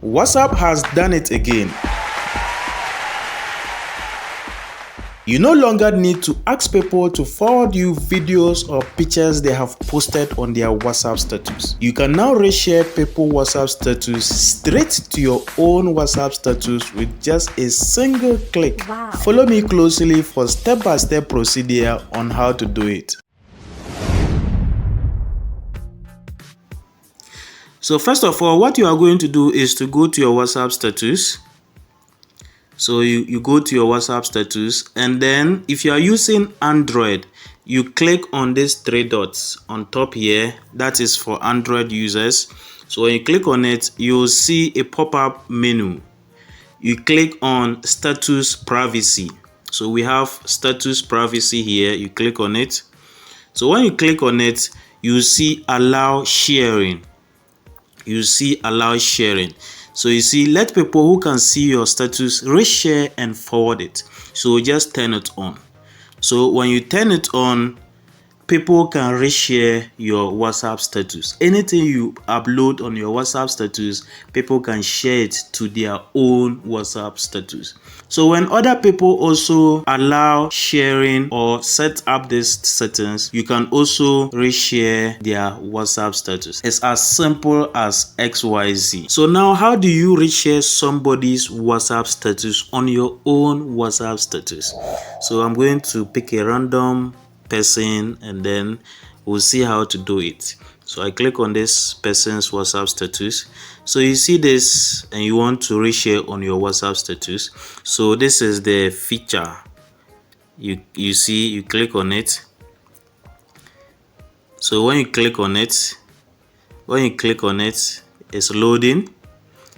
WhatsApp has done it again. You no longer need to ask people to forward you videos or pictures they have posted on their WhatsApp status. You can now reshare people's WhatsApp status straight to your own WhatsApp status with just a single click. Wow. Follow me closely for step-by-step procedure on how to do it. So first of all, what you are going to do is to go to your WhatsApp status. So you go to your WhatsApp status, and then if you are using Android, you click on these three dots on top here. That is for Android users. So when you click on it, you'll see a pop-up menu. You click on status privacy. So we have status privacy here. You click on it. So when you click on it, you see allow sharing. You see allow sharing. So you see, let people who can see your status reshare and forward it. So just turn it on. So when you turn it on, people can reshare your WhatsApp status. Anything you upload on your WhatsApp status, people can share it to their own WhatsApp status. So when other people also allow sharing or set up these settings, you can also reshare their WhatsApp status. It's as simple as XYZ. So now, how do you reshare somebody's WhatsApp status on your own WhatsApp status? So I'm going to pick a random person and then we'll see how to do it. So I click on this person's WhatsApp status. So you see this and you want to reshare on your WhatsApp status. So this is the feature. You see, you click on it. So when you click on it, it's loading.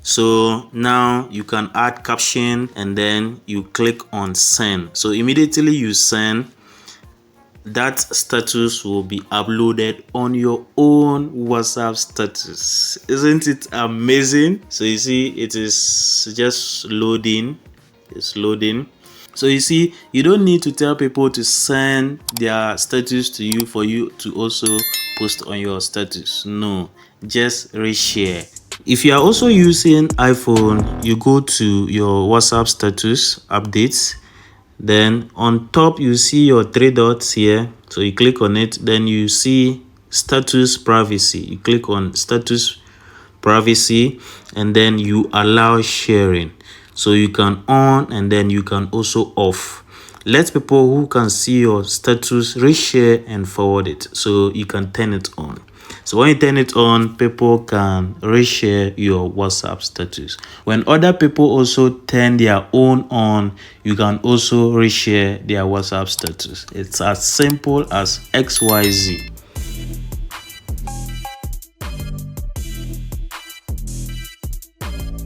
So now you can add caption and then you click on send. So immediately you send, that status will be uploaded on your own WhatsApp status. Isn't it amazing? So you see, it is just loading. It's loading. So you see, you don't need to tell people to send their status to you for you to also post on your status. No, just reshare. If you are also using iPhone, you go to your WhatsApp status updates. Then on top you see your three dots here. So you click on it, then you see status privacy. You click on status privacy and then you allow sharing. So you can on and then you can also off. Let people who can see your status reshare and forward it. So you can turn it on. So when you turn it on, people can reshare your WhatsApp status. When other people also turn their own on, you can also reshare their WhatsApp status. It's as simple as XYZ.